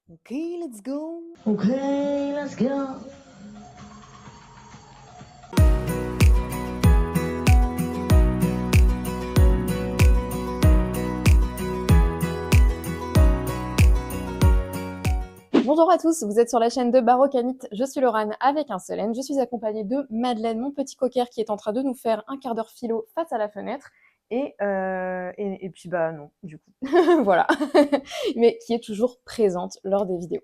Okay, let's go. Okay, let's go. Bonjour à tous, vous êtes sur la chaîne de Barocanit, je suis Laurane avec un seul N. Je suis accompagnée de Madeleine, mon petit cocker qui est en train de nous faire un quart d'heure philo face à la fenêtre. Et puis bah non, du coup, voilà, mais qui est toujours présente lors des vidéos.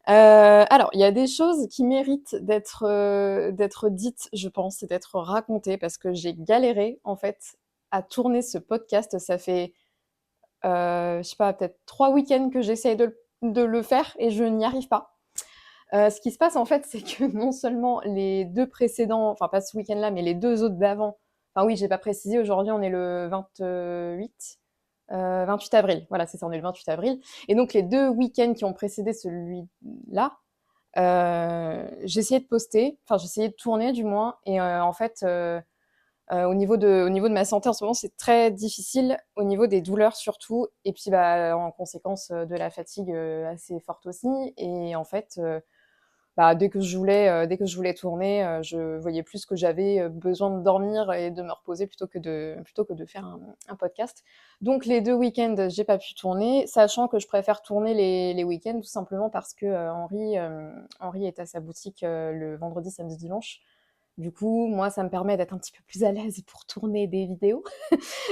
Alors, il y a des choses qui méritent d'être dites, je pense, et d'être racontées, parce que j'ai galéré, en fait, à tourner ce podcast. Ça fait, je sais pas, peut-être 3 week-ends que j'essaye de le faire et je n'y arrive pas. Ce qui se passe, en fait, c'est que non seulement les 2 précédents, enfin pas ce week-end-là, mais les 2 autres d'avant, enfin oui, j'ai pas précisé, aujourd'hui on est le 28 avril. Voilà, c'est ça, on est le 28 avril. Et donc les 2 week-ends qui ont précédé celui-là, j'essayais de poster, enfin j'essayais de tourner du moins, et en fait, au niveau de ma santé en ce moment, c'est très difficile, au niveau des douleurs surtout, et puis bah, en conséquence de la fatigue assez forte aussi. Et en fait, bah, dès que je voulais tourner, je voyais plus que j'avais besoin de dormir et de me reposer plutôt que de faire un podcast. Donc les 2 week-ends, j'ai pas pu tourner, sachant que je préfère tourner les week-ends tout simplement parce que Henri est à sa boutique le vendredi, samedi, dimanche. Du coup, moi, ça me permet d'être un petit peu plus à l'aise pour tourner des vidéos.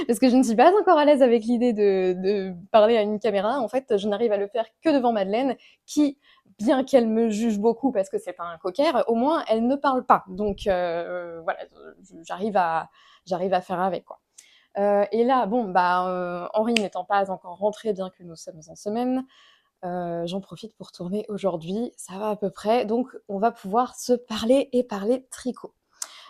Parce que je ne suis pas encore à l'aise avec l'idée de parler à une caméra. En fait, je n'arrive à le faire que devant Madeleine, qui, bien qu'elle me juge beaucoup parce que c'est un cocker, au moins elle ne parle pas. Donc voilà, j'arrive à faire avec, quoi. Et là, bon, bah, Henri n'étant pas encore rentré, bien que nous sommes en semaine, j'en profite pour tourner aujourd'hui. Ça va à peu près. Donc, on va pouvoir se parler et parler tricot.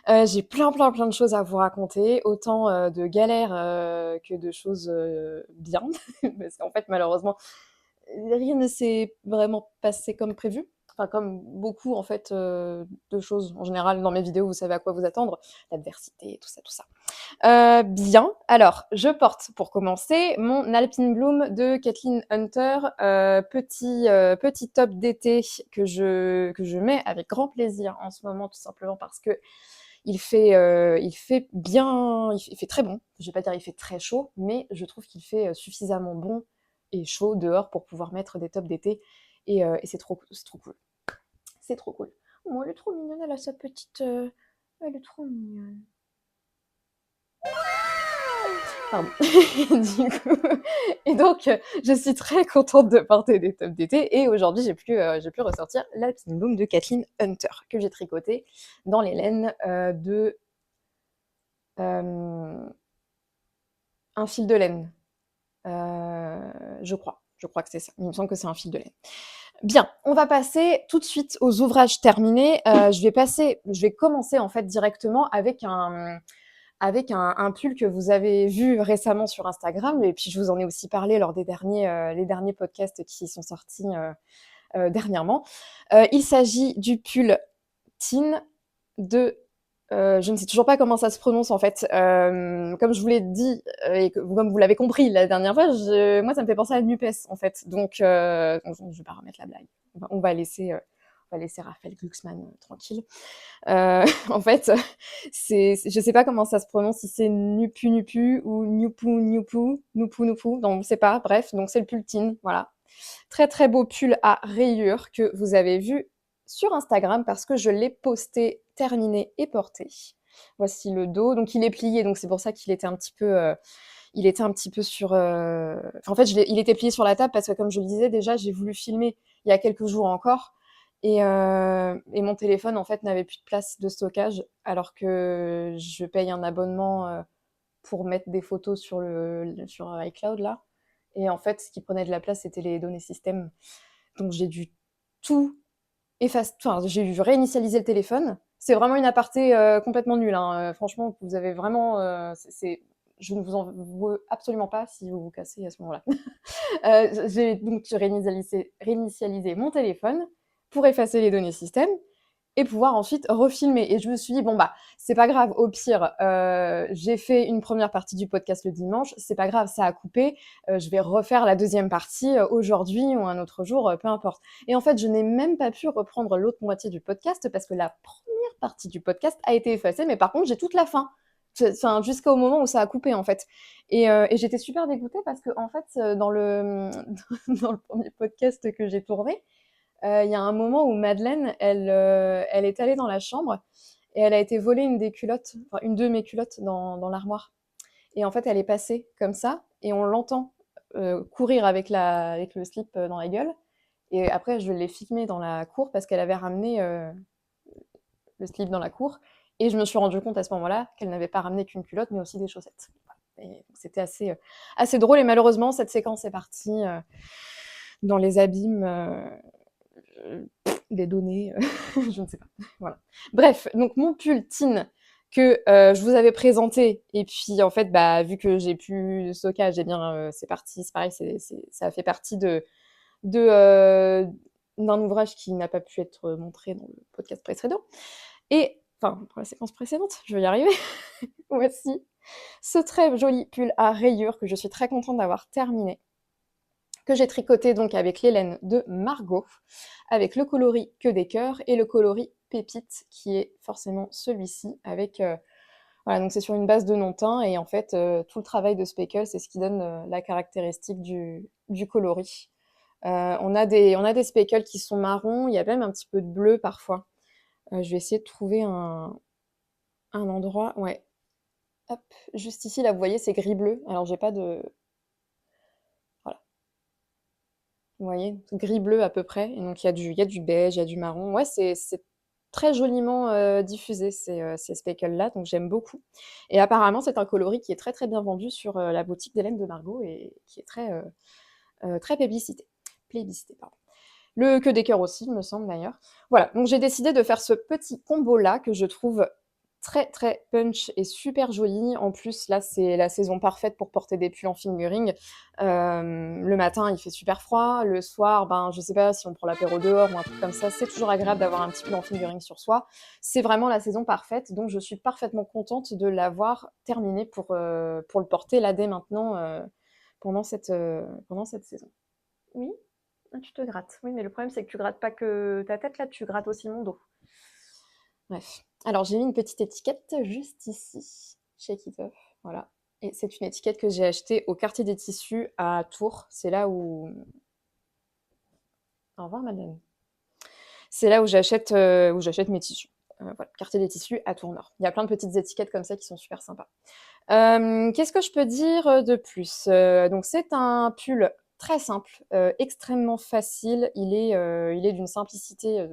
J'ai plein de choses à vous raconter, autant de galères que de choses bien. Parce qu'en fait, malheureusement, rien ne s'est vraiment passé comme prévu. Enfin, comme beaucoup en fait de choses en général dans mes vidéos, vous savez à quoi vous attendre, l'adversité, tout ça, tout ça. Bien. Alors, je porte pour commencer mon Alpine Bloom de Kathleen Hunter, petit top d'été que je mets avec grand plaisir en ce moment, tout simplement parce que il fait bien, il fait très bon. Je vais pas dire il fait très chaud, mais je trouve qu'il fait suffisamment bon et chaud dehors pour pouvoir mettre des tops d'été. Et c'est trop cool. C'est trop cool. Oh, elle est trop mignonne, elle a sa petite. Elle est trop mignonne. Pardon. Du coup, et donc, je suis très contente de porter des tops d'été. Et aujourd'hui, j'ai pu ressortir la Pin Bloom de Kathleen Hunter que j'ai tricoté dans les laines de un fil de laine. Je crois. Je crois que c'est ça. Il me semble que c'est un fil de laine. Bien, on va passer tout de suite aux ouvrages terminés. Je vais commencer en fait directement avec un pull que vous avez vu récemment sur Instagram, et puis je vous en ai aussi parlé lors des les derniers podcasts qui sont sortis dernièrement. Il s'agit du pull Tin de je ne sais toujours pas comment ça se prononce en fait. Comme je vous l'ai dit et comme vous l'avez compris la dernière fois, moi ça me fait penser à Nupes en fait. Donc je vais pas remettre la blague. On va laisser Raphaël Glucksmann tranquille. En fait, je sais pas comment ça se prononce, si c'est Nupu Nupu ou Nupu Nupu, Nupu Nupu, donc on sait pas. Bref, donc c'est le pull Tin, voilà. Très très beau pull à rayures que vous avez vu sur Instagram parce que je l'ai posté, terminé et porté. Voici le dos, donc il est plié, donc c'est pour ça qu'il était un petit peu, sur. En fait, il était plié sur la table parce que comme je le disais déjà, j'ai voulu filmer il y a quelques jours encore, et mon téléphone en fait n'avait plus de place de stockage alors que je paye un abonnement pour mettre des photos sur iCloud là. Et en fait, ce qui prenait de la place, c'était les données système. Donc j'ai dû tout effacer, enfin j'ai dû réinitialiser le téléphone. C'est vraiment une aparté complètement nulle, hein. Franchement, vous avez vraiment, je ne vous en veux absolument pas si vous vous cassez à ce moment-là. J'ai donc réinitialisé mon téléphone pour effacer les données système. et pouvoir ensuite refilmer. Et je me suis dit, bon, bah, c'est pas grave, au pire, j'ai fait une première partie du podcast le dimanche, c'est pas grave, ça a coupé, je vais refaire la deuxième partie aujourd'hui ou un autre jour, peu importe. Et en fait, je n'ai même pas pu reprendre l'autre moitié du podcast parce que la première partie du podcast a été effacée, mais par contre, j'ai toute la fin. Enfin, jusqu'au moment où ça a coupé, en fait. Et j'étais super dégoûtée parce que, en fait, dans dans le premier podcast que j'ai tourné, il y a un moment où Madeleine, elle est allée dans la chambre et elle a été voler une des culottes, enfin une de mes culottes dans l'armoire. Et en fait, elle est passée comme ça et on l'entend courir avec le slip dans la gueule. Et après, je l'ai filmée dans la cour parce qu'elle avait ramené le slip dans la cour. Et je me suis rendu compte à ce moment-là qu'elle n'avait pas ramené qu'une culotte, mais aussi des chaussettes. Et c'était assez drôle. Et malheureusement, cette séquence est partie dans les abîmes des données, je ne sais pas. Voilà. Bref, donc mon pull Teen que je vous avais présenté, et puis en fait, bah, vu que j'ai plus de stockage, eh bien, c'est parti, c'est pareil, ça a fait partie de d'un ouvrage qui n'a pas pu être montré dans le podcast précédent. Et, enfin, pour la séquence précédente, je vais y arriver. Voici ce très joli pull à rayures que je suis très contente d'avoir terminé, que j'ai tricoté donc avec les laines de Margot, avec le coloris Que des cœurs et le coloris Pépite, qui est forcément celui-ci, avec voilà, donc c'est sur une base de non-teint, et en fait, tout le travail de speckle, c'est ce qui donne la caractéristique du coloris. On a des speckles qui sont marrons, il y a même un petit peu de bleu parfois. Je vais essayer de trouver un endroit, ouais, hop, juste ici, là, vous voyez, c'est gris-bleu. Alors, j'ai pas de... Voilà, vous voyez, gris-bleu à peu près. Et donc, il y a du beige, il y a du marron. Ouais, c'est très joliment diffusé, ces speckles-là, donc j'aime beaucoup. Et apparemment, c'est un coloris qui est très, très bien vendu sur la boutique d'Hélène de Margot et qui est très plébiscité. Plébiscité, pardon. Le Que des cœurs aussi, il me semble d'ailleurs. Voilà, donc j'ai décidé de faire ce petit combo-là que je trouve très très punch et super joli. En plus, là, c'est la saison parfaite pour porter des pulls en fingering. Le matin, il fait super froid. Le soir, ben, je sais pas si on prend l'apéro dehors ou un truc comme ça, c'est toujours agréable d'avoir un petit pull en fingering sur soi. C'est vraiment la saison parfaite, donc je suis parfaitement contente de l'avoir terminé pour le porter là dès maintenant pendant cette saison. Oui, ah, tu te grattes. Oui, mais le problème, c'est que tu grattes pas que ta tête, là, tu grattes aussi mon dos. Bref. Alors, j'ai mis une petite étiquette juste ici. Shake it off. Voilà. Et c'est une étiquette que j'ai achetée au quartier des tissus à Tours. C'est là où... Au revoir, madame. C'est là où j'achète mes tissus. Voilà, quartier des tissus à Tours-Nord. Il y a plein de petites étiquettes comme ça qui sont super sympas. Qu'est-ce que je peux dire de plus? Donc c'est un pull très simple, extrêmement facile. Il est d'une simplicité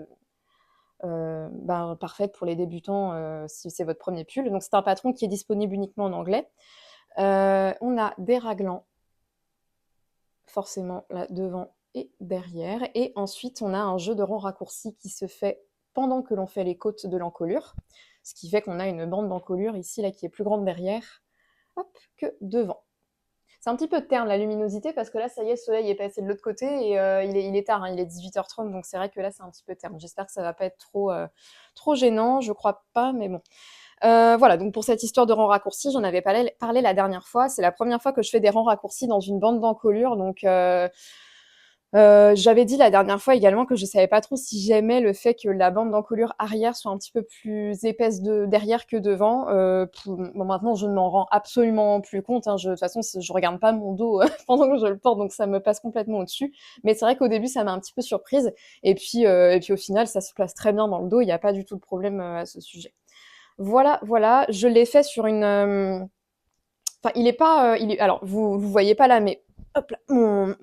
ben, parfaite pour les débutants si c'est votre premier pull. Donc c'est un patron qui est disponible uniquement en anglais. On a des raglans, forcément là devant et derrière. Et ensuite on a un jeu de rangs raccourcis qui se fait pendant que l'on fait les côtes de l'encolure. Ce qui fait qu'on a une bande d'encolure ici là qui est plus grande derrière, hop, que devant. C'est un petit peu terne la luminosité parce que là, ça y est, le soleil est passé de l'autre côté et il est tard, hein, il est 18h30, donc c'est vrai que là, c'est un petit peu terne. J'espère que ça va pas être trop gênant, je crois pas, mais bon. Voilà, donc pour cette histoire de rangs raccourcis, j'en avais parlé la dernière fois. C'est la première fois que je fais des rangs raccourcis dans une bande d'encolure, donc j'avais dit la dernière fois également que je savais pas trop si j'aimais le fait que la bande d'encolure arrière soit un petit peu plus épaisse derrière que devant. Bon, maintenant, je ne m'en rends absolument plus compte. Hein. De toute façon, je regarde pas mon dos pendant que je le porte, donc ça me passe complètement au-dessus. Mais c'est vrai qu'au début, ça m'a un petit peu surprise. Et puis au final, ça se place très bien dans le dos. Il n'y a pas du tout de problème à ce sujet. Voilà, voilà. Je l'ai fait sur une... Enfin, il est pas... Alors, vous voyez pas là, mais... Hop là, non.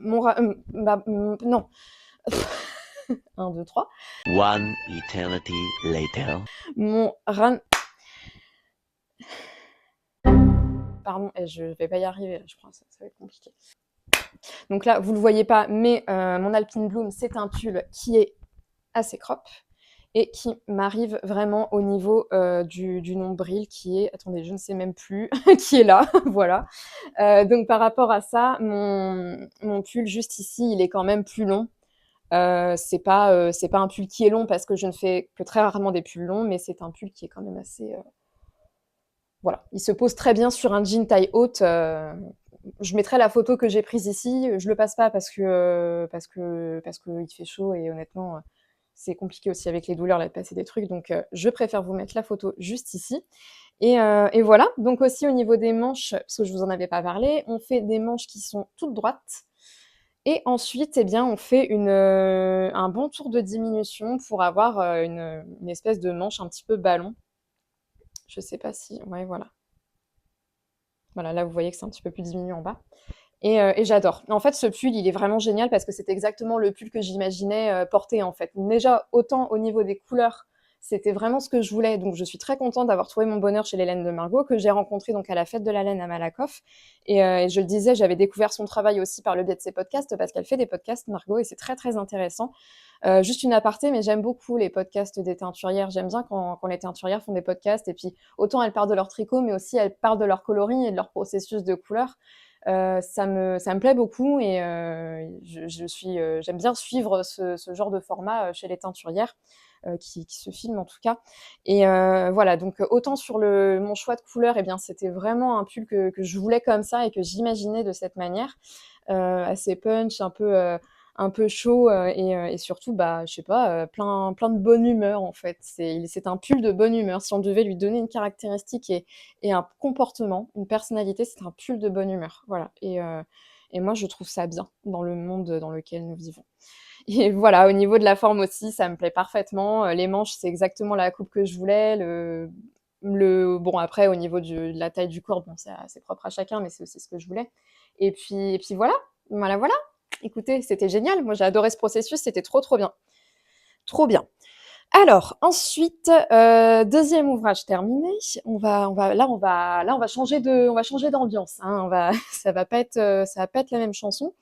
1, 2, 3. One eternity later. Mon ran... Pardon, et je vais pas y arriver, là, je crois, ça va être compliqué. Donc là, vous le voyez pas, mais mon Alpine Bloom, c'est un pull qui est assez crop et qui m'arrive vraiment au niveau du nombril qui est... Attendez, je ne sais même plus, qui est là, voilà. Donc par rapport à ça, mon pull juste ici, il est quand même plus long. C'est pas un pull qui est long parce que je ne fais que très rarement des pulls longs, mais c'est un pull qui est quand même assez, voilà, il se pose très bien sur un jean taille haute. Je mettrai la photo que j'ai prise ici. Je le passe pas parce que il fait chaud et honnêtement, c'est compliqué aussi avec les douleurs là de passer des trucs. Donc, je préfère vous mettre la photo juste ici. Et voilà. Donc aussi au niveau des manches, parce que je vous en avais pas parlé, on fait des manches qui sont toutes droites. Et ensuite, eh bien, on fait un bon tour de diminution pour avoir une espèce de manche un petit peu ballon. Je sais pas si, ouais, voilà. Voilà, là, vous voyez que c'est un petit peu plus diminué en bas. Et j'adore. En fait, ce pull, il est vraiment génial parce que c'est exactement le pull que j'imaginais porter, en fait. Déjà, autant au niveau des couleurs, c'était vraiment ce que je voulais. Donc, je suis très contente d'avoir trouvé mon bonheur chez les laines de Margot, que j'ai rencontré donc à la fête de la laine à Malakoff. Et je le disais, j'avais découvert son travail aussi par le biais de ses podcasts parce qu'elle fait des podcasts, Margot, et c'est très, très intéressant. Juste une aparté, mais j'aime beaucoup les podcasts des teinturières. J'aime bien quand les teinturières font des podcasts. Et puis, autant elles parlent de leur tricot, mais aussi elles parlent de leur coloris et de leur processus de couleur. Ça me plaît beaucoup et j'aime bien suivre ce genre de format chez les teinturières qui se filment en tout cas. Et voilà, donc autant sur mon choix de couleur, eh bien c'était vraiment un pull que je voulais comme ça et que j'imaginais de cette manière, assez punch, un peu chaud et surtout, bah, je sais pas, plein de bonne humeur en fait. C'est un pull de bonne humeur. Si on devait lui donner une caractéristique et un comportement, une personnalité, c'est un pull de bonne humeur. Voilà. Et moi, je trouve ça bien dans le monde dans lequel nous vivons. Et voilà, au niveau de la forme aussi, ça me plaît parfaitement. Les manches, c'est exactement la coupe que je voulais. Bon, après, au niveau de la taille du corps, bon, c'est propre à chacun, mais c'est aussi ce que je voulais. Et puis voilà, voilà, voilà. Écoutez, c'était génial. Moi, j'ai adoré ce processus. C'était trop, trop bien. Trop bien. Alors, ensuite, deuxième ouvrage terminé. Là, on va changer d'ambiance. Hein. Ça va pas être la même chanson.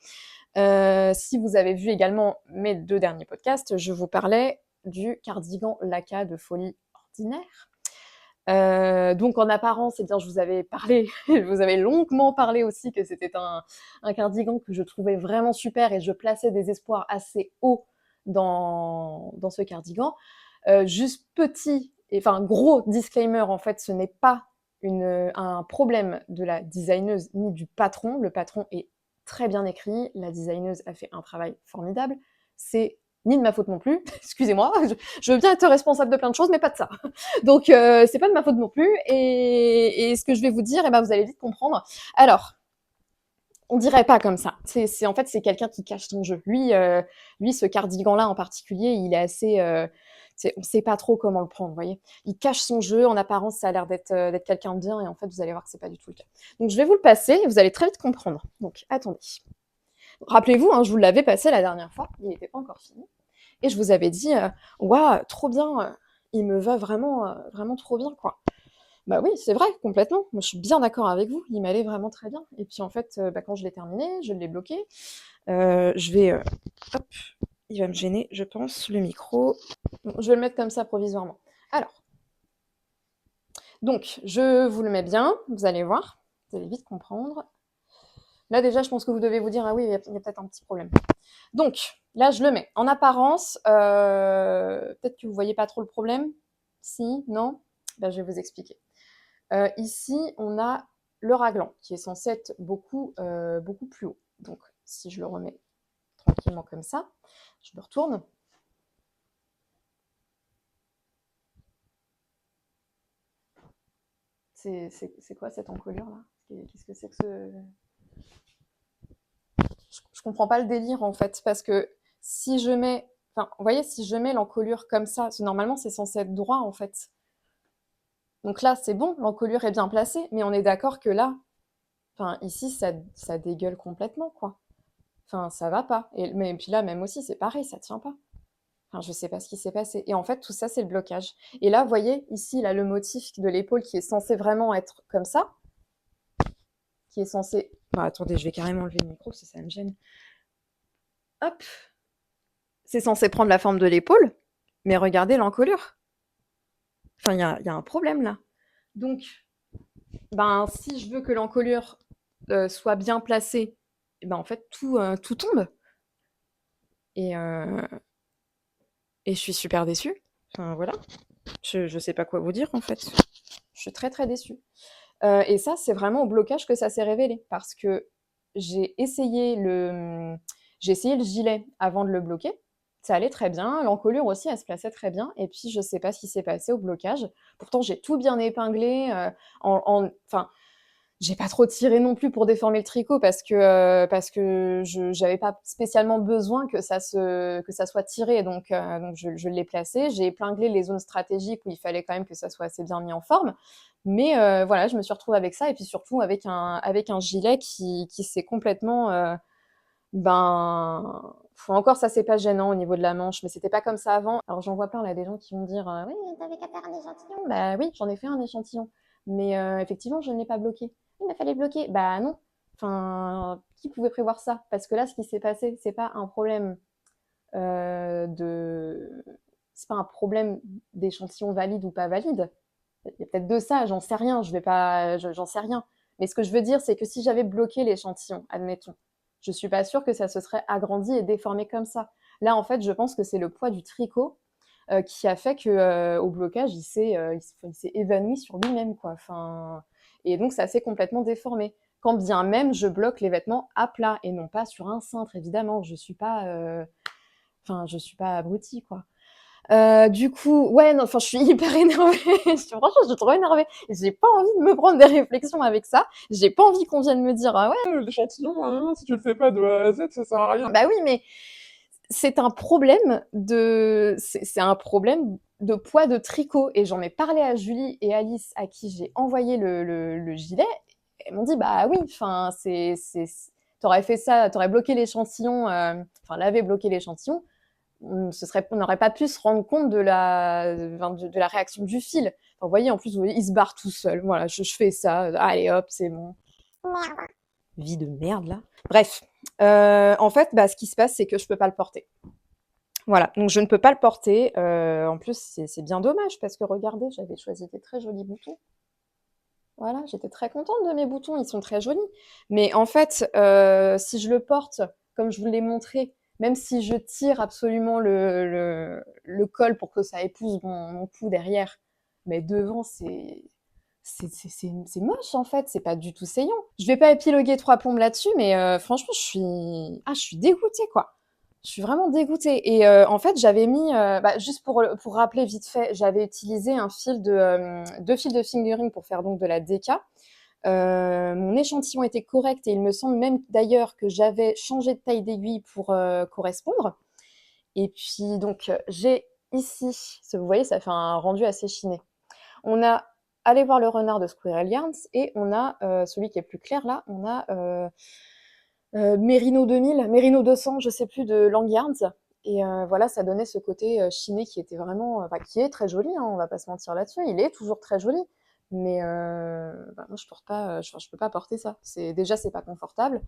Si vous avez vu également mes 2 derniers podcasts, je vous parlais du cardigan Laca de Folie Ordinaire. Donc en apparence, eh bien, je vous avais parlé, je vous avais longuement parlé aussi que c'était un cardigan que je trouvais vraiment super et je plaçais des espoirs assez hauts dans ce cardigan. Juste gros disclaimer, en fait, ce n'est pas un problème de la designeuse ni du patron. Le patron est très bien écrit, la designeuse a fait un travail formidable. C'est ni de ma faute non plus, excusez-moi, je veux bien être responsable de plein de choses, mais pas de ça. Donc c'est pas de ma faute non plus. Et ce que je vais vous dire, eh ben, vous allez vite comprendre. Alors, on dirait pas comme ça. En fait, c'est quelqu'un qui cache son jeu. Lui, ce cardigan-là en particulier, il est assez. On sait pas trop comment le prendre, vous voyez. Il cache son jeu. En apparence, ça a l'air d'être quelqu'un de bien, et en fait, vous allez voir que c'est pas du tout le cas. Donc, je vais vous le passer, et vous allez très vite comprendre. Donc, attendez. Rappelez-vous, hein, je vous l'avais passé la dernière fois. Il n'était pas encore fini. Et je vous avais dit, waouh, trop bien. Il me va vraiment, vraiment trop bien, quoi. Bah oui, c'est vrai, complètement. Moi, je suis bien d'accord avec vous. Il m'allait vraiment très bien. Et puis en fait, quand je l'ai terminé, je l'ai bloqué. Je vais, hop, il va me gêner, je pense, le micro. Bon, je vais le mettre comme ça provisoirement. Alors, donc, je vous le mets bien. Vous allez voir. Vous allez vite comprendre. Là, déjà, je pense que vous devez vous dire, ah oui, il y a peut-être un petit problème. Donc, là, je le mets. En apparence, peut-être que vous voyez pas trop le problème. Si, non? Ben, je vais vous expliquer. Ici, on a le raglan qui est censé être beaucoup plus haut. Donc, si je le remets tranquillement comme ça, je me retourne. C'est quoi cette encolure là? Qu'est-ce que c'est que ce... Je comprends pas le délire en fait, parce que si je mets... Enfin, vous voyez, si je mets l'encolure comme ça, normalement c'est censé être droit en fait. Donc là, c'est bon, l'encolure est bien placée, mais on est d'accord que là, enfin, ici, ça dégueule complètement, quoi. Enfin, ça va pas. Mais puis là, même aussi, c'est pareil, ça tient pas. Enfin, je sais pas ce qui s'est passé. Et en fait, tout ça, c'est le blocage. Et là, vous voyez, ici, là, le motif de l'épaule qui est censé vraiment être comme ça, qui est censé... Bah, attendez, je vais carrément enlever le micro, parce que ça me gêne. Hop. C'est censé prendre la forme de l'épaule, mais regardez l'encolure. Enfin, il y a un problème, là. Donc, ben, si je veux que l'encolure soit bien placée, ben, en fait, tout tombe. et je suis super déçue. Enfin, voilà. Je sais pas quoi vous dire, en fait. Je suis très, très déçue. Et ça, c'est vraiment au blocage que ça s'est révélé parce que j'ai essayé j'ai essayé le gilet avant de le bloquer. Ça allait très bien. L'encolure aussi, elle se plaçait très bien. Et puis, je sais pas ce qui s'est passé au blocage. Pourtant, j'ai tout bien épinglé. Enfin, j'ai pas trop tiré non plus pour déformer le tricot parce que j'avais pas spécialement besoin que ça soit tiré. Donc je l'ai placé. J'ai épinglé les zones stratégiques où il fallait quand même que ça soit assez bien mis en forme. Mais voilà, je me suis retrouvée avec ça et puis surtout avec un gilet qui s'est complètement ben, encore ça c'est pas gênant au niveau de la manche, mais c'était pas comme ça avant. Alors j'en vois plein là des gens qui vont dire oui, mais t'avais qu'à faire un échantillon. Bah oui, j'en ai fait un échantillon, mais effectivement je ne l'ai pas bloqué. Il m'a fallu bloquer. Bah non. Enfin, qui pouvait prévoir ça? Parce que là, ce qui s'est passé, de, c'est pas un problème d'échantillon valide ou pas valide. Il y a peut-être de ça, j'en sais rien. J'en sais rien. Mais ce que je veux dire, c'est que si j'avais bloqué l'échantillon, admettons, je suis pas sûre que ça se serait agrandi et déformé comme ça. Là, en fait, je pense que c'est le poids du tricot qui a fait que au blocage, il s'est évanoui sur lui-même, quoi. Enfin, et donc ça s'est complètement déformé. Quand bien même je bloque les vêtements à plat et non pas sur un cintre, évidemment, je suis pas abrutie, quoi. Du coup, ouais, non, enfin, je suis hyper énervée. Franchement, je suis trop énervée. J'ai pas envie de me prendre des réflexions avec ça. J'ai pas envie qu'on vienne me dire, ah ouais, L'échantillon, hein, si tu le fais pas de A à Z, ça sert à rien. bah oui, mais c'est un problème de poids de tricot. Et j'en ai parlé à Julie et Alice, à qui j'ai envoyé le gilet. Elles m'ont dit, bah oui, enfin, t'aurais fait ça, t'aurais bloqué l'échantillon, enfin, l'avait bloqué l'échantillon. On n'aurait pas pu se rendre compte de la réaction du fil. Enfin, vous voyez, en plus, vous voyez, il se barre tout seul. Voilà, je fais ça. Allez, hop, c'est bon. Vie de merde, là. Bref. En fait, bah, ce qui se passe, c'est que je peux pas le porter. Voilà, donc je ne peux pas le porter. En plus, c'est bien dommage parce que regardez, j'avais choisi des très jolis boutons. Voilà, j'étais très contente de mes boutons, ils sont très jolis. Mais en fait, si je le porte, comme je vous l'ai montré, même si je tire absolument le col pour que ça épouse mon cou derrière, mais devant, c'est moche en fait, c'est pas du tout saillant. Je vais pas épiloguer trois plombes là-dessus, mais franchement, je suis dégoûtée quoi. Je suis vraiment dégoûtée. Et en fait, j'avais mis, juste pour rappeler vite fait, j'avais utilisé deux fils de fingering pour faire donc de la déca. Mon échantillon était correct et il me semble même d'ailleurs que j'avais changé de taille d'aiguille pour correspondre. Et puis donc j'ai ici, vous voyez, ça fait un rendu assez chiné. On a allé voir le renard de Squirrel Yarns et on a celui qui est plus clair là, on a Merino 2000, Merino 200, je sais plus, de Lang Yarns. Et voilà, ça donnait ce côté chiné qui était vraiment, qui est très joli, hein, on va pas se mentir là-dessus. Il est toujours très joli, mais moi je porte pas, je peux pas porter ça. C'est pas confortable,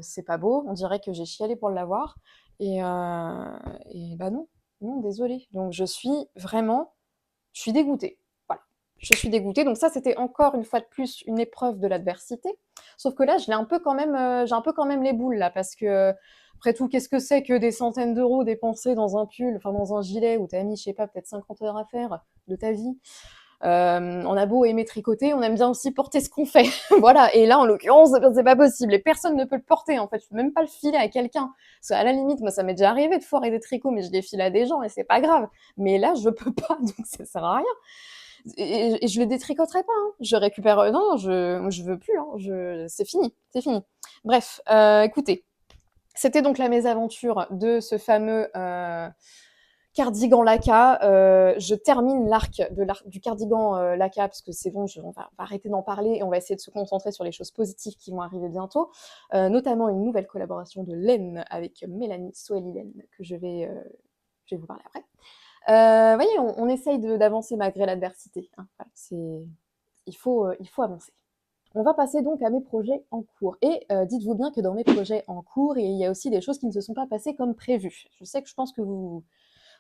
c'est pas beau. On dirait que j'ai chialé pour l'avoir. Et bah non, non, désolée. Donc je suis dégoûtée. Voilà, je suis dégoûtée. Donc ça, c'était encore une fois de plus une épreuve de l'adversité. Sauf que là, j'ai un peu quand même les boules là, parce que après tout, qu'est-ce que c'est que des centaines d'euros dépensés dans un pull, enfin dans un gilet où t'as mis, je sais pas, peut-être 50 heures à faire de ta vie. On a beau aimer tricoter, on aime bien aussi porter ce qu'on fait. Voilà. Et là, en l'occurrence, c'est pas possible. Et personne ne peut le porter, en fait. Je peux même pas le filer à quelqu'un. Parce qu'à la limite, moi, ça m'est déjà arrivé de foirer des tricots, mais je les file à des gens et c'est pas grave. Mais là, je peux pas, donc ça sert à rien. Et je les détricoterai pas, hein. Je récupère, non, je veux plus, hein. C'est fini, c'est fini. Bref, écoutez, c'était donc la mésaventure de ce fameux cardigan laca. Je termine du cardigan laca parce que c'est bon, on va arrêter d'en parler et on va essayer de se concentrer sur les choses positives qui vont arriver bientôt, notamment une nouvelle collaboration de laine avec Mélanie Soeli Laine que je vais vous parler après. Voyez, on essaye d'avancer malgré l'adversité, hein. Voilà, il faut avancer. On va passer donc à mes projets en cours. Et dites-vous bien que dans mes projets en cours, il y a aussi des choses qui ne se sont pas passées comme prévu. Je pense que vous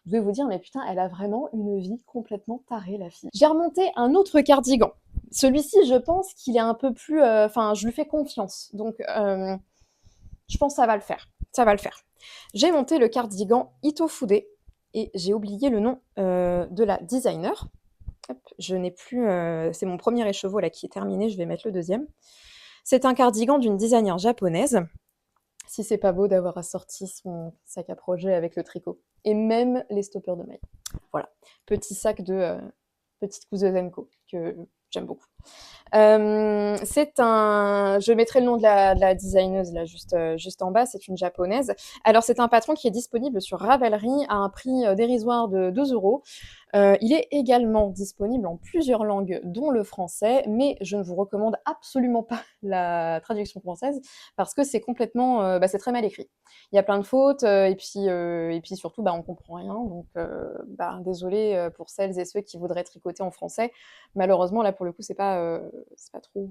devez vous dire, mais putain, elle a vraiment une vie complètement tarée, la fille. J'ai remonté un autre cardigan. Celui-ci, je pense qu'il est un peu plus... je lui fais confiance. Donc, je pense que ça va le faire. ça va le faire. J'ai monté le cardigan Itofude et j'ai oublié le nom de la designer. Hop, je n'ai plus. C'est mon premier écheveau là qui est terminé. Je vais mettre le deuxième. C'est un cardigan d'une designer japonaise. Si c'est pas beau d'avoir assorti son sac à projet avec le tricot et même les stoppers de mailles. Voilà, petit sac de petite cousse de Zenko que j'aime beaucoup. Je mettrai le nom de la designeuse là juste en bas, c'est une japonaise. Alors c'est un patron qui est disponible sur Ravelry à un prix dérisoire de 2 €. Il est également disponible en plusieurs langues, dont le français, mais je ne vous recommande absolument pas la traduction française parce que c'est complètement, c'est très mal écrit. Il y a plein de fautes et puis surtout, on comprend rien. Donc, désolée pour celles et ceux qui voudraient tricoter en français. Malheureusement, là pour le coup, c'est pas trop.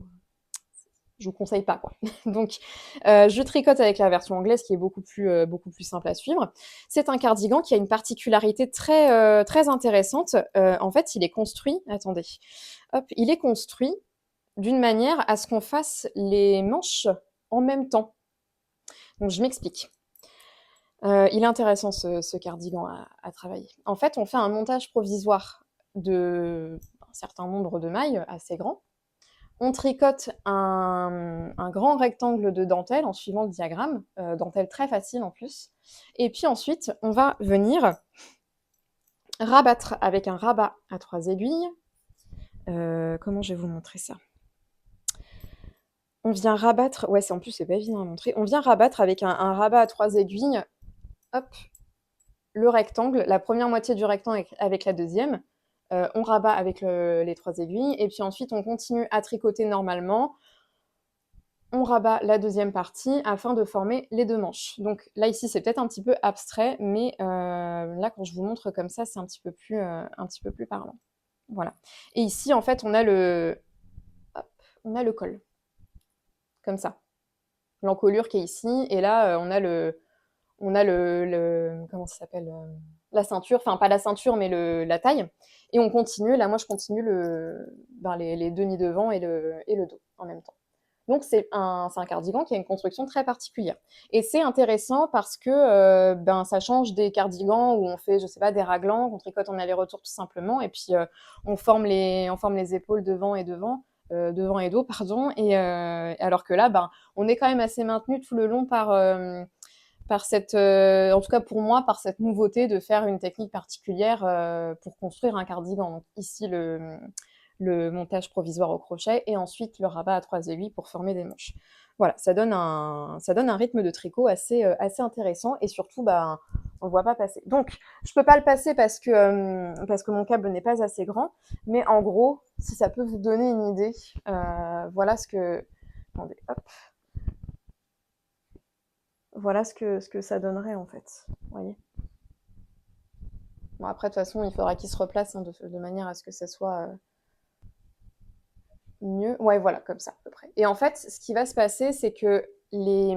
Je vous conseille pas quoi. Donc, je tricote avec la version anglaise qui est beaucoup plus simple à suivre. C'est un cardigan qui a une particularité très intéressante. En fait, il est construit. Attendez. Hop, il est construit d'une manière à ce qu'on fasse les manches en même temps. Donc, je m'explique. Il est intéressant ce cardigan à travailler. En fait, on fait un montage provisoire de un certain nombre de mailles assez grand. On tricote un grand rectangle de dentelle en suivant le diagramme, dentelle très facile en plus. Et puis ensuite, on va venir rabattre avec un rabat à 3 aiguilles. Comment je vais vous montrer ça? On vient rabattre, ouais, en plus c'est pas évident à montrer. On vient rabattre avec un rabat à 3 aiguilles, hop, le rectangle, la première moitié du rectangle avec la deuxième. On rabat avec les 3 aiguilles et puis ensuite on continue à tricoter normalement. On rabat la deuxième partie afin de former les 2 manches. Donc là ici c'est peut-être un petit peu abstrait, mais là quand je vous montre comme ça c'est un petit peu plus parlant. Voilà. Et ici en fait on a le col, comme ça. L'encolure qui est ici et là on a le comment ça s'appelle, la ceinture, enfin pas la ceinture mais la taille. Et on continue, là moi je continue les demi devant et le dos en même temps. Donc c'est un cardigan qui a une construction très particulière. Et c'est intéressant parce que ça change des cardigans où on fait, je sais pas, des raglans, qu'on tricote en aller-retour tout simplement, et puis on forme les épaules devant et dos, pardon. Et alors que là, on est quand même assez maintenu tout le long par cette, en tout cas pour moi, par cette nouveauté de faire une technique particulière pour construire un cardigan. Donc ici le montage provisoire au crochet et ensuite le rabat à 3 aiguilles pour former des manches. Voilà, ça donne un rythme de tricot assez intéressant et surtout, on le voit pas passer. Donc, je peux pas le passer parce que mon câble n'est pas assez grand, mais en gros, si ça peut vous donner une idée, voilà ce que... Attendez, hop. Voilà ce que ça donnerait en fait, vous voyez. Bon, après, de toute façon, il faudra qu'il se replace de manière à ce que ça soit mieux. Ouais, voilà, comme ça, à peu près. Et en fait, ce qui va se passer, c'est que les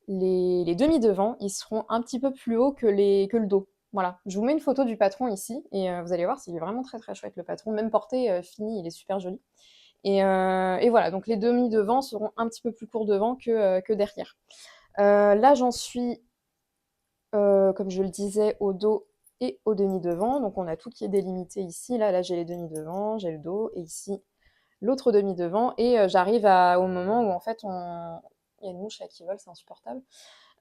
demi-devants, ils seront un petit peu plus hauts que le dos. Voilà, je vous mets une photo du patron ici, et vous allez voir, il est vraiment très très chouette le patron. Même porté, fini, il est super joli. Et voilà, donc les demi-devants seront un petit peu plus courts devant que derrière. Là, j'en suis, comme je le disais, au dos et au demi-devant. Donc, on a tout qui est délimité ici. Là j'ai les demi-devants, j'ai le dos, et ici, l'autre demi-devant. Et j'arrive au moment où, en fait, il y a une mouche là qui vole, c'est insupportable.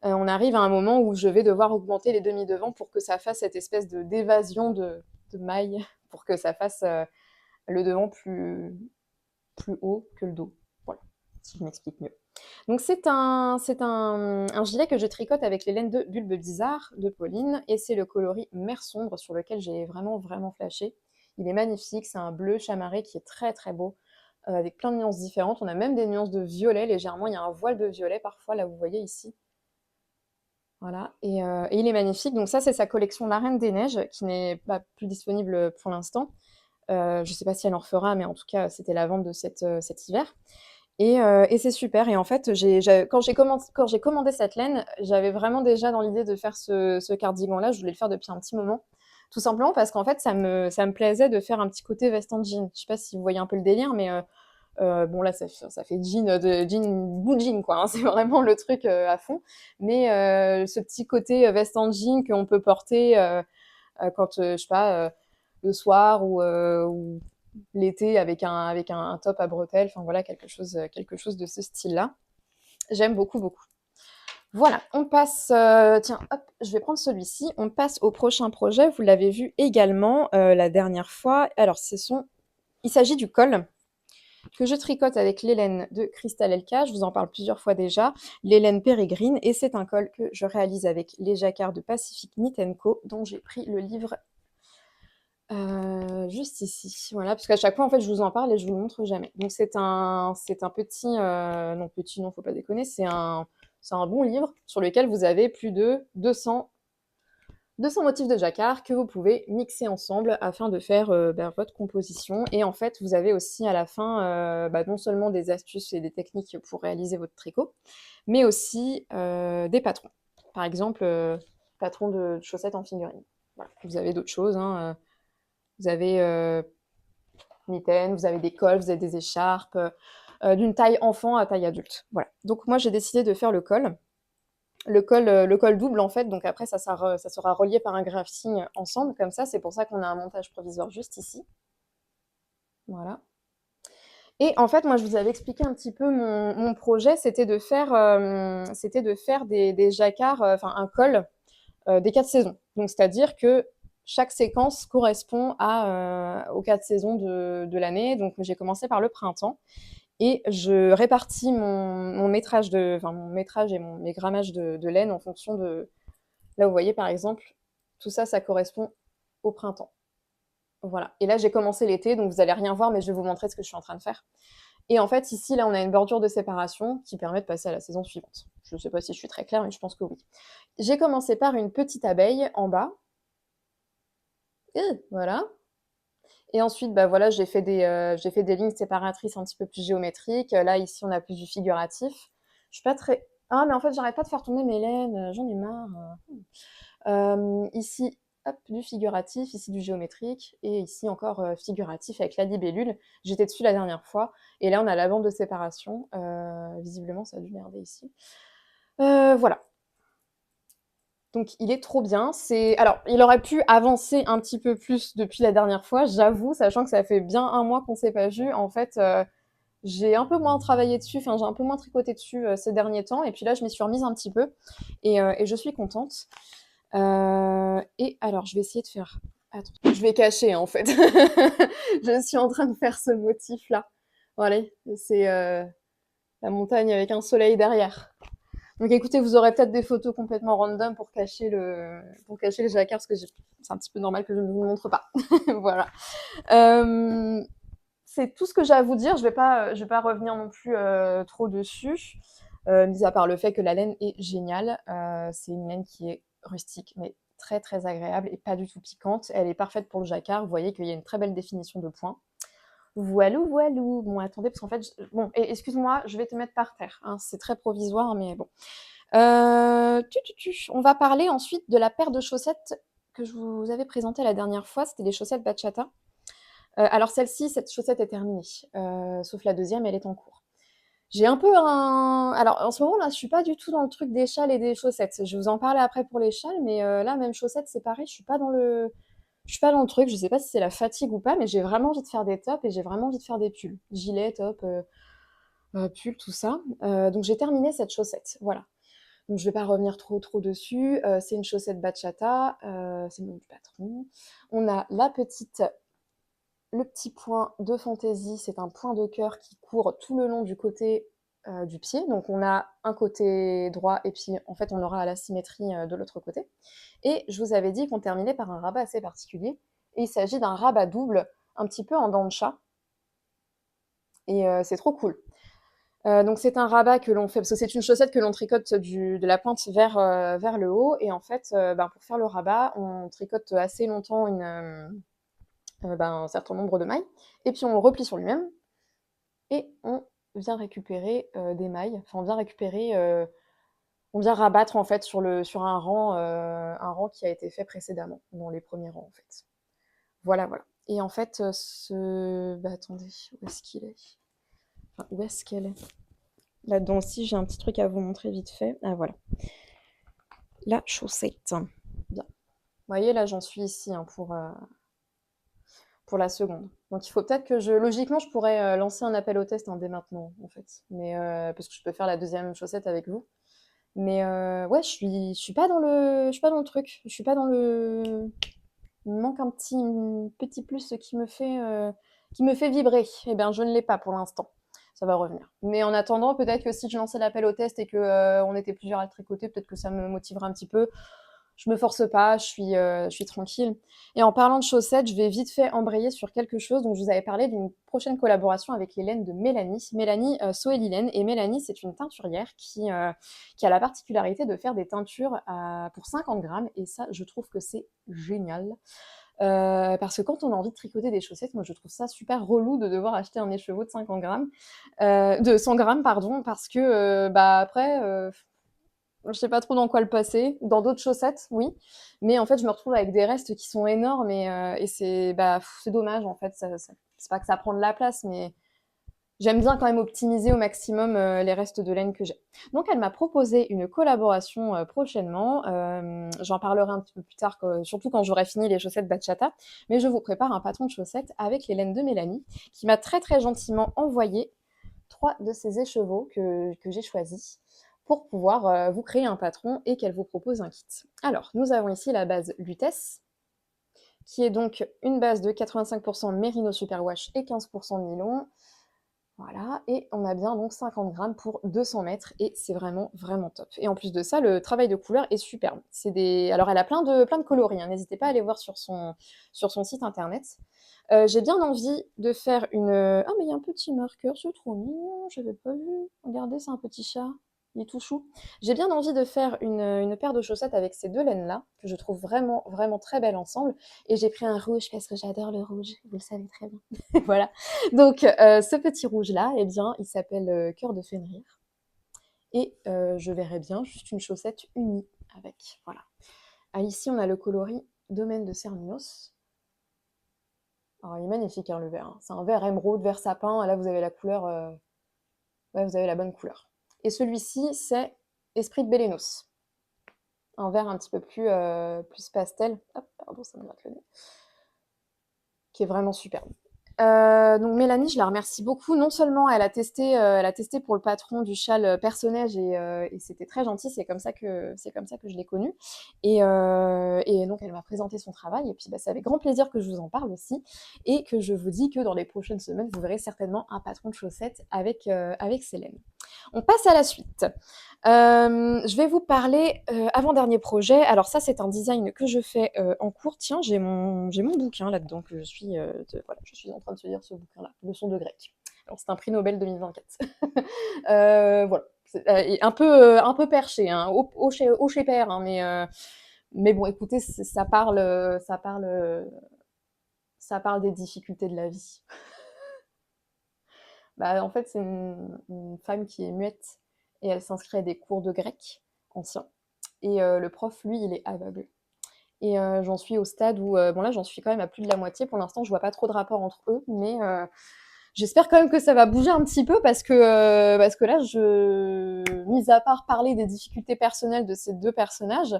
On arrive à un moment où je vais devoir augmenter les demi-devants pour que ça fasse cette espèce d'évasion de maille, pour que ça fasse le devant plus haut que le dos. Voilà, si je m'explique mieux. Donc c'est un gilet que je tricote avec les laines de Bulbe Bizarre de Pauline et c'est le coloris mer sombre sur lequel j'ai vraiment vraiment flashé. Il est magnifique, c'est un bleu chamarré qui est très très beau avec plein de nuances différentes. On a même des nuances de violet légèrement, il y a un voile de violet parfois, là vous voyez ici. Voilà, et il est magnifique. Donc ça c'est sa collection La Reine des Neiges qui n'est pas plus disponible pour l'instant. Je ne sais pas si elle en refera, mais en tout cas c'était la vente de cet hiver. Et c'est super. Et en fait, quand j'ai commandé cette laine, j'avais vraiment déjà dans l'idée de faire ce cardigan-là. Je voulais le faire depuis un petit moment. Tout simplement parce qu'en fait, ça me plaisait de faire un petit côté veste en jean. Je sais pas si vous voyez un peu le délire, mais Bon là, ça fait bout de jean quoi, hein, c'est vraiment le truc à fond. Mais ce petit côté veste en jean qu'on peut porter quand, je sais pas, le soir ou l'été avec un top à bretelles, enfin voilà, quelque chose de ce style-là. J'aime beaucoup, beaucoup. Voilà, on passe, tiens, hop, je vais prendre celui-ci. On passe au prochain projet. Vous l'avez vu également la dernière fois. Alors, il s'agit du col que je tricote avec l'aine de Crystal Elka. Je vous en parle plusieurs fois déjà. L'aine pérégrine. Et c'est un col que je réalise avec les jacquards de Pacific Knit Co, dont j'ai pris le livre juste ici. Voilà, parce qu'à chaque fois, en fait, je vous en parle et je vous le montre jamais. Donc, c'est un petit, non, petit, non, faut pas déconner. C'est un bon livre sur lequel vous avez plus de 200 motifs de jacquard que vous pouvez mixer ensemble afin de faire votre composition. Et en fait, vous avez aussi à la fin non seulement des astuces et des techniques pour réaliser votre tricot, mais aussi des patrons. Par exemple, patron de chaussettes en figurine. Voilà. Vous avez d'autres choses. Hein, vous avez mitaines, vous avez des cols, vous avez des écharpes, d'une taille enfant à taille adulte. Voilà. Donc moi, j'ai décidé de faire le col. Le col double en fait, donc après ça sera relié par un grafting ensemble comme ça, c'est pour ça qu'on a un montage provisoire juste ici. Voilà. Et en fait, moi je vous avais expliqué un petit peu mon projet, c'était de faire des jacquards, enfin un col des 4 saisons. Donc c'est-à-dire que chaque séquence correspond aux 4 saisons de l'année. Donc j'ai commencé par le printemps et je répartis mon métrage et mes grammages de laine en fonction de. Là, vous voyez, par exemple, tout ça, ça correspond au printemps. Voilà. Et là, j'ai commencé l'été, donc vous allez rien voir, mais je vais vous montrer ce que je suis en train de faire. Et en fait, ici, là, on a une bordure de séparation qui permet de passer à la saison suivante. Je ne sais pas si je suis très claire, mais je pense que oui. J'ai commencé par une petite abeille en bas. Voilà. Et ensuite, bah voilà, j'ai fait des lignes séparatrices un petit peu plus géométriques. Là, ici, on a plus du figuratif. Je suis pas très. Ah, mais en fait, j'arrête pas de faire tomber mes laines. J'en ai marre. Ici, hop, du figuratif, ici du géométrique, et ici encore figuratif avec la libellule. J'étais dessus la dernière fois, et là on a la bande de séparation. Visiblement, ça a dû merder ici. Voilà. Donc il est trop bien. Alors, il aurait pu avancer un petit peu plus depuis la dernière fois, j'avoue, sachant que ça fait bien un mois qu'on s'est pas vu. En fait, j'ai un peu moins travaillé dessus, enfin j'ai un peu moins tricoté dessus ces derniers temps, et puis là je m'y suis remise un petit peu, et je suis contente. Et alors, je vais essayer de faire. Attends, je vais cacher en fait. Je suis en train de faire ce motif-là. Voilà, c'est la montagne avec un soleil derrière. Donc écoutez, vous aurez peut-être des photos complètement random pour cacher le jacquard, parce que c'est un petit peu normal que je ne vous le montre pas. Voilà. C'est tout ce que j'ai à vous dire. Je vais pas revenir non plus trop dessus, mis à part le fait que la laine est géniale. C'est une laine qui est rustique, mais très très agréable et pas du tout piquante. Elle est parfaite pour le jacquard. Vous voyez qu'il y a une très belle définition de points. Voilou, voilou. Bon, attendez, parce qu'en fait, bon, excuse-moi, je vais te mettre par terre. Hein, c'est très provisoire, mais bon. On va parler ensuite de la paire de chaussettes que je vous avais présentée la dernière fois. C'était des chaussettes bachata. Alors celle-ci, cette chaussette est terminée, sauf la deuxième, elle est en cours. J'ai un peu un. Alors en ce moment là, je suis pas du tout dans le truc des châles et des chaussettes. Je vais vous en parler après pour les châles, mais là même chaussettes, c'est pareil. Je suis pas dans le truc. Je sais pas si c'est la fatigue ou pas, mais j'ai vraiment envie de faire des tops et j'ai vraiment envie de faire des pulls, gilets, tops, pulls, tout ça. Donc j'ai terminé cette chaussette. Voilà. Donc je vais pas revenir trop dessus. C'est une chaussette bachata. C'est le nom du patron. On a le petit point de fantaisie, c'est un point de cœur qui court tout le long du côté du pied. Donc on a un côté droit et puis en fait on aura la symétrie de l'autre côté. Et je vous avais dit qu'on terminait par un rabat assez particulier. Et il s'agit d'un rabat double, un petit peu en dent de chat. Et c'est trop cool. Donc c'est un rabat que l'on fait, parce que c'est une chaussette que l'on tricote de la pointe vers le haut. Et en fait, pour faire le rabat, on tricote assez longtemps un certain nombre de mailles, et puis on le replie sur lui-même, et on vient récupérer des mailles, enfin on vient rabattre en fait sur un rang qui a été fait précédemment, dans les premiers rangs en fait. Voilà. Et en fait, attendez, où est-ce qu'il est? Enfin, où est-ce qu'elle est? Là-dedans aussi, j'ai un petit truc à vous montrer vite fait. Ah voilà, la chaussette. Bien. Vous voyez, là, j'en suis ici hein, pour la seconde. Donc il faut peut-être que logiquement, je pourrais lancer un appel au test hein, dès maintenant, en fait. Mais parce que je peux faire la deuxième chaussette avec vous. Mais ouais, je suis pas je suis pas dans le truc. Je suis pas dans le. Il me manque un petit plus qui me fait vibrer. Eh bien, je ne l'ai pas pour l'instant. Ça va revenir. Mais en attendant, peut-être que si je lançais l'appel au test et que on était plusieurs à le tricoter, peut-être que ça me motivera un petit peu. Je me force pas, je suis tranquille. Et en parlant de chaussettes, je vais vite fait embrayer sur quelque chose. Donc, je vous avais parlé d'une prochaine collaboration avec les laines de Mélanie. Mélanie Soeli Laine. Et Mélanie, c'est une teinturière qui a la particularité de faire des teintures pour 50 grammes. Et ça, je trouve que c'est génial. Parce que quand on a envie de tricoter des chaussettes, moi je trouve ça super relou de devoir acheter un écheveau de 50 grammes, de 100 grammes, pardon, parce que bah après, je sais pas trop dans quoi le passer. Dans d'autres chaussettes, oui. Mais en fait, je me retrouve avec des restes qui sont énormes et c'est bah, c'est dommage en fait. C'est pas que ça prend de la place, mais j'aime bien quand même optimiser au maximum les restes de laine que j'ai. Donc, elle m'a proposé une collaboration prochainement. J'en parlerai un petit peu plus tard, surtout quand j'aurai fini les chaussettes bachata. Mais je vous prépare un patron de chaussettes avec les laines de Mélanie, qui m'a très très gentiment envoyé 3 de ces écheveaux que j'ai choisis pour pouvoir vous créer un patron et qu'elle vous propose un kit. Alors, nous avons ici la base Lutèce, qui est donc une base de 85% Merino Superwash et 15% de nylon. Voilà, et on a bien donc 50 grammes pour 200 mètres, et c'est vraiment, vraiment top. Et en plus de ça, le travail de couleur est superbe. Alors, elle a plein de coloris, hein. N'hésitez pas à aller voir sur son site internet. J'ai bien envie de faire une... Ah, mais il y a un petit marqueur, c'est trop mignon, j'avais pas vu. Regardez, c'est un petit chat. Il est tout chou. J'ai bien envie de faire une paire de chaussettes avec ces deux laines-là, que je trouve vraiment, vraiment très belles ensemble. Et j'ai pris un rouge parce que j'adore le rouge, vous le savez très bien. Voilà. Donc, ce petit rouge-là, eh bien, il s'appelle Cœur de Fenrir. Et je verrais bien juste une chaussette unie avec. Voilà. Ah, ici, on a le coloris Domaine de Cernios. Alors, il est magnifique, hein, le vert. Hein. C'est un vert émeraude, vert sapin. Là, vous avez la couleur... Ouais, vous avez la bonne couleur. Et celui-ci, c'est Esprit de Bélénos. Un vert un petit peu plus pastel. Hop, pardon, ça me gratte le nez. Qui est vraiment superbe. Donc Mélanie, je la remercie beaucoup. Non seulement elle a testé pour le patron du châle personnage et c'était très gentil. C'est comme ça que je l'ai connue. Et donc elle m'a présenté son travail. Et puis bah, c'est avec grand plaisir que je vous en parle aussi et que je vous dis que dans les prochaines semaines, vous verrez certainement un patron de chaussettes avec Célène. On passe à la suite. Je vais vous parler avant-dernier projet. Alors ça, c'est un design que je fais en cours. Tiens, j'ai mon bouquin là-dedans que je suis en train de se lire ce bouquin-là, Leçon de grec. Alors c'est un prix Nobel 2024. Voilà, un peu perché, hein, au chez père, hein, mais bon, écoutez, ça parle des difficultés de la vie. Bah, en fait, c'est une femme qui est muette et elle s'inscrit à des cours de grec ancien. Et le prof, lui, il est aveugle. Et j'en suis au stade où, bon là, j'en suis quand même à plus de la moitié. Pour l'instant, je vois pas trop de rapport entre eux, mais j'espère quand même que ça va bouger un petit peu parce que là, mis à part parler des difficultés personnelles de ces deux personnages,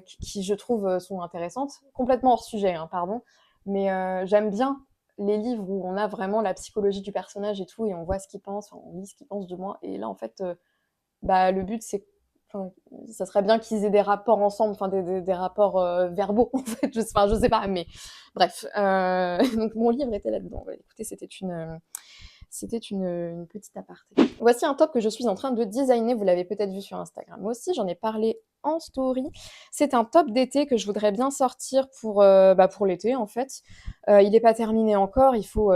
qui je trouve sont intéressantes, complètement hors sujet, hein, pardon, mais j'aime bien les livres où on a vraiment la psychologie du personnage et tout, et on voit ce qu'il pense, on lit ce qu'il pense du moins, et là en fait, bah, le but c'est, ça serait bien qu'ils aient des rapports ensemble, enfin des rapports verbaux en fait, je sais pas, mais bref, donc mon livre était là-dedans. Ouais, écoutez, c'était une petite aparté. Voici un top que je suis en train de designer, vous l'avez peut-être vu sur Instagram. Moi aussi, j'en ai parlé en story. C'est un top d'été que je voudrais bien sortir pour l'été en fait. Il n'est pas terminé encore, il faut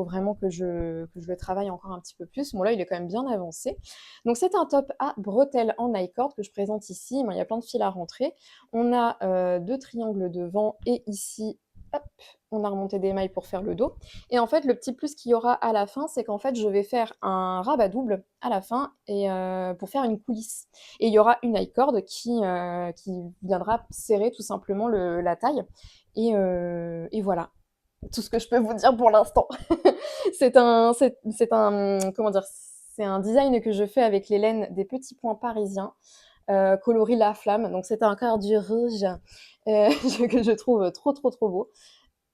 vraiment que je le travaille encore un petit peu plus. Bon là, il est quand même bien avancé. Donc c'est un top à bretelles en I-cord que je présente ici. Bon, il y a plein de fils à rentrer. On a 2 triangles devant et ici, hop, on a remonté des mailles pour faire le dos. Et en fait, le petit plus qu'il y aura à la fin, c'est qu'en fait, je vais faire un rabat double à la fin et pour faire une coulisse. Et il y aura une I-cord qui viendra serrer tout simplement la taille. Et voilà, tout ce que je peux vous dire pour l'instant. Comment dire? C'est un design que je fais avec les laines des Petits Points Parisiens, coloris La Flamme. Donc c'est encore du rouge que je trouve trop, trop, trop beau.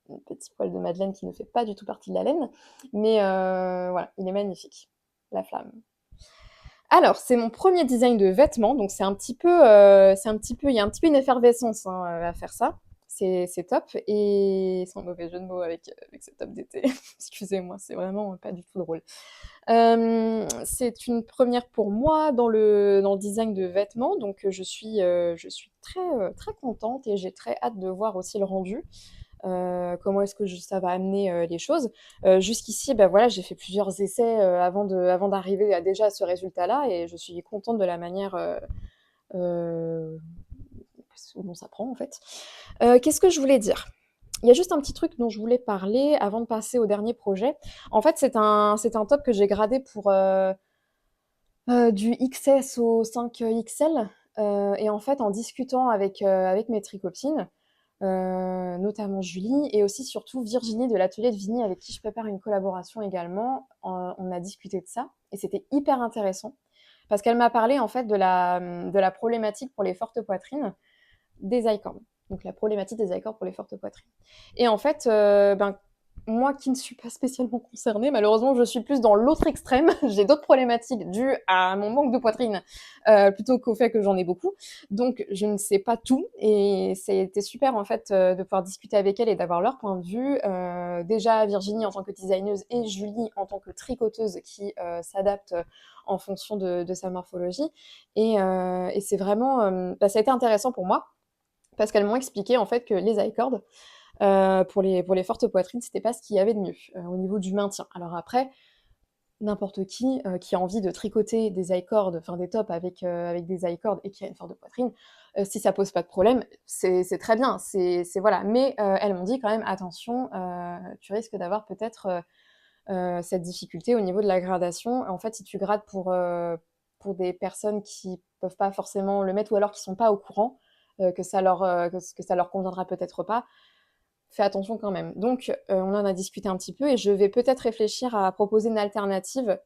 Un petit poil de madeleine qui ne fait pas du tout partie de la laine. Mais voilà, il est magnifique. La Flamme. Alors, c'est mon premier design de vêtements, donc il y a un petit peu une effervescence hein, à faire ça. C'est top. Et sans mauvais jeu de mots avec ce top d'été. Excusez-moi, c'est vraiment pas du tout drôle. C'est une première pour moi dans le design de vêtements, donc je suis très contente et j'ai très hâte de voir aussi le rendu. Comment est-ce que ça va amener les choses. Jusqu'ici, bah, voilà, j'ai fait plusieurs essais avant d'arriver déjà à ce résultat-là et je suis contente de la manière euh, dont ça prend en fait. Qu'est-ce que je voulais dire? Il y a juste un petit truc dont je voulais parler avant de passer au dernier projet. En fait, c'est un top que j'ai gradé pour du XS au 5XL. Et en fait, en discutant avec mes tricopines, notamment Julie et aussi surtout Virginie de l'atelier de Vigny avec qui je prépare une collaboration également. On a discuté de ça et c'était hyper intéressant parce qu'elle m'a parlé en fait de la problématique pour les fortes poitrines des iCords. Donc la problématique des iCords pour les fortes poitrines. Et en fait, moi qui ne suis pas spécialement concernée, malheureusement, je suis plus dans l'autre extrême. J'ai d'autres problématiques dues à mon manque de poitrine plutôt qu'au fait que j'en ai beaucoup. Donc je ne sais pas tout et c'était super en fait de pouvoir discuter avec elle et d'avoir leur point de vue. Déjà Virginie en tant que designeuse et Julie en tant que tricoteuse qui s'adapte en fonction de sa morphologie. Et c'est vraiment, ça a été intéressant pour moi parce qu'elles m'ont expliqué en fait que les iCords, pour les fortes poitrines, c'était pas ce qu'il y avait de mieux au niveau du maintien. Alors après, n'importe qui a envie de tricoter des iCords, enfin des tops avec des iCords et qui a une forte poitrine, si ça pose pas de problème, c'est très bien. Voilà. Mais elles m'ont dit quand même attention, tu risques d'avoir peut-être cette difficulté au niveau de la gradation. En fait, si tu grades pour des personnes qui peuvent pas forcément le mettre ou alors qui sont pas au courant, que ça leur conviendra peut-être pas, fais attention quand même. Donc, on en a discuté un petit peu et je vais peut-être réfléchir à proposer une alternative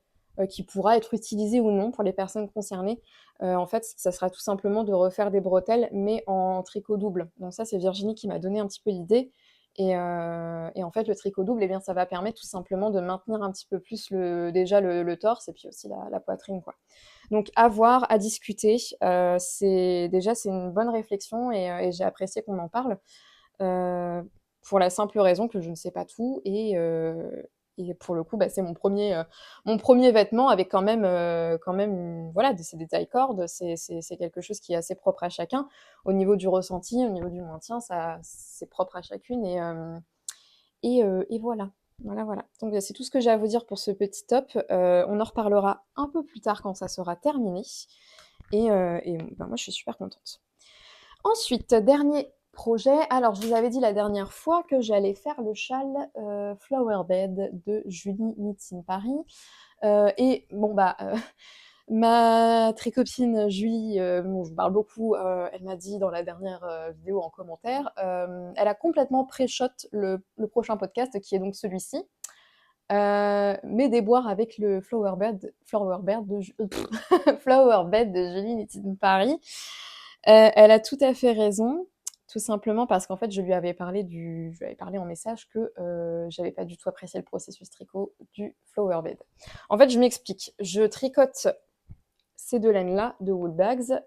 qui pourra être utilisée ou non pour les personnes concernées. En fait, ça sera tout simplement de refaire des bretelles, mais en tricot double. Donc ça, c'est Virginie qui m'a donné un petit peu l'idée. Et en fait, le tricot double, eh bien, ça va permettre tout simplement de maintenir un petit peu plus déjà le torse et puis aussi la poitrine, quoi. Donc, à voir, à discuter. C'est une bonne réflexion et j'ai apprécié qu'on en parle. Euh, pour la simple raison que je ne sais pas tout et pour le coup, bah, c'est mon premier vêtement avec quand même voilà, c'est des tailles cordes, c'est quelque chose qui est assez propre à chacun. Au niveau du ressenti, au niveau du maintien, ça, c'est propre à chacune et voilà. Voilà, voilà. Donc c'est tout ce que j'ai à vous dire pour ce petit top. On en reparlera un peu plus tard quand ça sera terminé. Et moi, je suis super contente. Ensuite, dernier projet. Alors, je vous avais dit la dernière fois que j'allais faire le châle Flower Bed de Julie Meets in Paris. Et bon, ma très copine Julie, dont je vous parle beaucoup, elle m'a dit dans la dernière vidéo en commentaire, elle a complètement pré-shot le prochain podcast qui est donc celui-ci. Mes déboires avec le Flower Bed Flower Bed de Julie Meets in Paris. Elle a tout à fait raison, tout simplement parce qu'en fait, je lui avais parlé en message que j'avais pas du tout apprécié le processus tricot du Flower Bed. En fait, je m'explique. Je tricote ces deux laines-là de Wool Bags.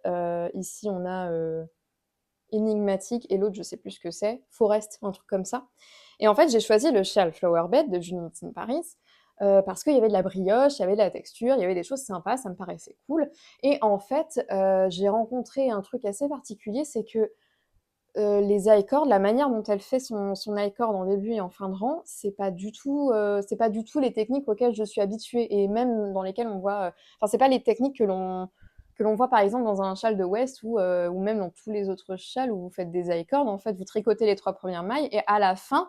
Ici, on a Enigmatic et l'autre, je sais plus ce que c'est, Forest, un truc comme ça. Et en fait, j'ai choisi le châle Flower Bed de Julie Meets in Paris parce qu'il y avait de la brioche, il y avait de la texture, il y avait des choses sympas, ça me paraissait cool. Et en fait, j'ai rencontré un truc assez particulier, c'est que les iCords, la manière dont elle fait son iCord en début et en fin de rang, c'est pas du tout les techniques auxquelles je suis habituée et même dans lesquelles on voit. Enfin, c'est pas les techniques que l'on voit par exemple dans un châle de West ou même dans tous les autres châles où vous faites des iCords. En fait, vous tricotez les 3 premières mailles et à la fin,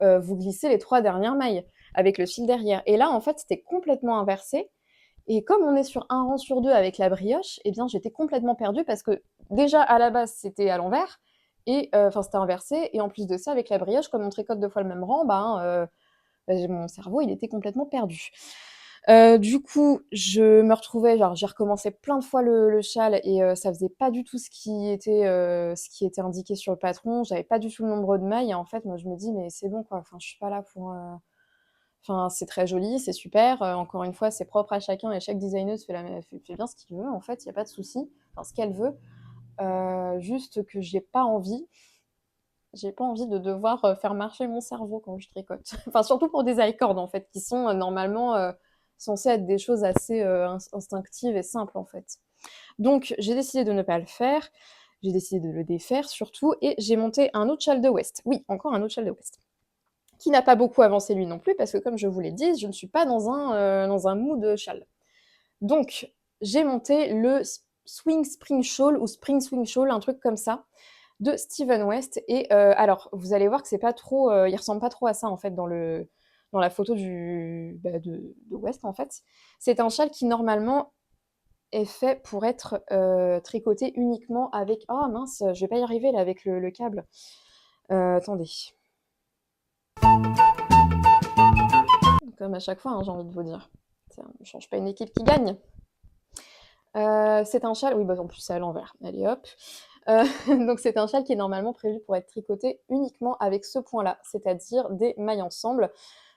vous glissez les 3 dernières mailles avec le fil derrière. Et là, en fait, c'était complètement inversé. Et comme on est sur un rang sur deux avec la brioche, eh bien, j'étais complètement perdue parce que déjà à la base, c'était à l'envers. Et enfin, c'était inversé. Et en plus de ça, avec la brioche, comme on tricote 2 fois le même rang, mon cerveau, il était complètement perdu. Du coup, je me retrouvais, genre, j'ai recommencé plein de fois le châle et ça faisait pas du tout ce qui était indiqué sur le patron. J'avais pas du tout le nombre de mailles et en fait, moi, je me dis: «Mais c'est bon, quoi, enfin, je suis pas là pour, enfin, c'est très joli, c'est super, encore une fois, c'est propre à chacun et chaque designeuse fait bien ce qu'il veut, en fait, il y a pas de souci, enfin, ce qu'elle veut». Juste que j'ai pas envie de devoir, faire marcher mon cerveau quand je tricote. Enfin, surtout pour des I-cords, en fait, qui sont, normalement, censées être des choses assez, instinctives et simples, en fait. Donc j'ai décidé de ne pas le faire, j'ai décidé de le défaire surtout et j'ai monté un autre châle de West. Oui, encore un autre châle de West, qui n'a pas beaucoup avancé lui non plus parce que comme je vous l'ai dit, je ne suis pas dans un mood châle. Donc j'ai monté le Swing Spring Shawl ou Spring Swing Shawl, un truc comme ça, de Steven West. Et alors, vous allez voir que c'est pas trop, il ressemble pas trop à ça en fait dans la photo de West en fait. C'est un châle qui normalement est fait pour être tricoté uniquement avec. Oh mince, je vais pas y arriver là avec le câble. Attendez. Comme à chaque fois, hein, j'ai envie de vous dire. On change pas une équipe qui gagne. C'est un châle, oui, bah en plus c'est à l'envers. Allez hop. Donc c'est un châle qui est normalement prévu pour être tricoté uniquement avec ce point-là, c'est-à-dire des mailles ensemble,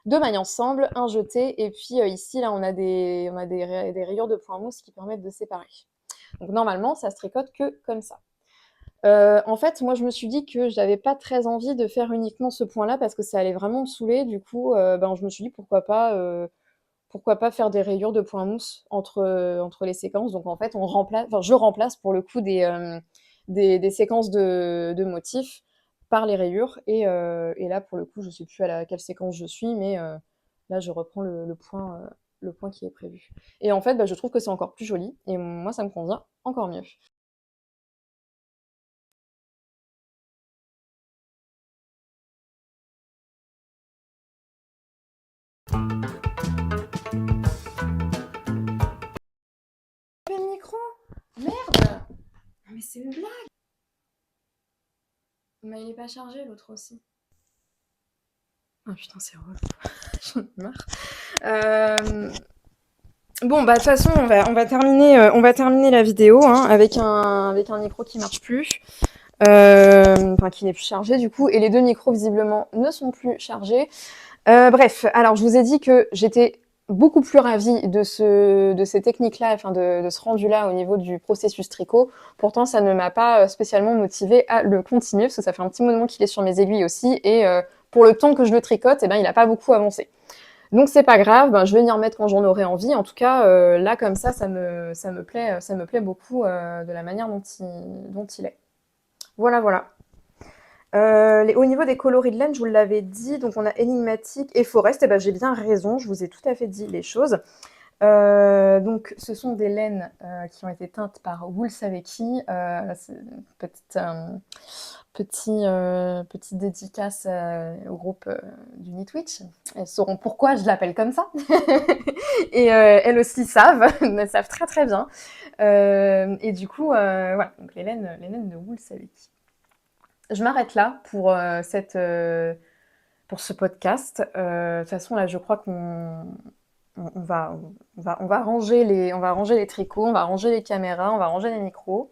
2 mailles ensemble, un jeté, et puis ici là on a des rayures de point mousse qui permettent de séparer. Donc normalement ça se tricote que comme ça. En fait, moi je me suis dit que j'avais pas très envie de faire uniquement ce point-là parce que ça allait vraiment me saouler. Du coup, je me suis dit pourquoi pas faire des rayures de point mousse entre les séquences. Donc en fait, je remplace pour le coup des séquences de motifs par les rayures. Et là, pour le coup, je sais plus à quelle séquence je suis, mais là, je reprends le point qui est prévu. Et en fait, je trouve que c'est encore plus joli. Et moi, ça me convient encore mieux. Le micro. Merde. Mais c'est une blague. Mais il est pas chargé, l'autre aussi. Ah putain, c'est relou. J'en ai marre. Bon, de toute façon, on va terminer la vidéo hein, avec un micro qui marche plus. Enfin, qui n'est plus chargé du coup. Et les 2 micros, visiblement, ne sont plus chargés. Bref, alors je vous ai dit que j'étais beaucoup plus ravie de ces techniques-là, enfin de ce rendu-là au niveau du processus tricot. Pourtant, ça ne m'a pas spécialement motivée à le continuer, parce que ça fait un petit moment qu'il est sur mes aiguilles aussi, et pour le temps que je le tricote, il n'a pas beaucoup avancé. Donc c'est pas grave, je vais m'y remettre quand j'en aurai envie. En tout cas, là comme ça me plaît beaucoup de la manière dont il est. Voilà, voilà. Au niveau des coloris de laine, je vous l'avais dit, donc on a énigmatique et forest. Et j'ai bien raison, je vous ai tout à fait dit les choses. Donc ce sont des laines qui ont été teintes par Wool Saveki. C'est une petite dédicace au groupe du Knitwitch. Elles sauront pourquoi je l'appelle comme ça. Et elles aussi savent, elles savent très très bien. Et du coup, voilà, donc les laines de Wool Saveki. Je m'arrête là pour ce podcast. De toute façon, là, je crois qu'on va ranger les tricots, on va ranger les caméras, on va ranger les micros.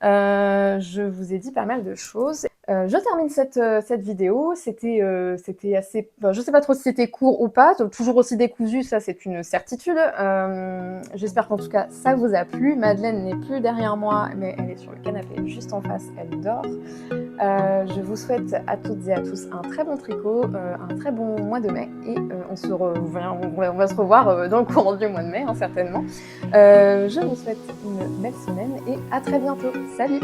Je vous ai dit pas mal de choses. Je termine cette vidéo. C'était assez... Enfin, je sais pas trop si c'était court ou pas. Toujours aussi décousu, ça c'est une certitude. J'espère qu'en tout cas ça vous a plu. Madeleine n'est plus derrière moi, mais elle est sur le canapé juste en face. Elle dort. Je vous souhaite à toutes et à tous un très bon tricot, un très bon mois de mai. Et on va se revoir dans le courant du mois de mai, hein, certainement. Je vous souhaite une belle semaine et à très bientôt. Salut!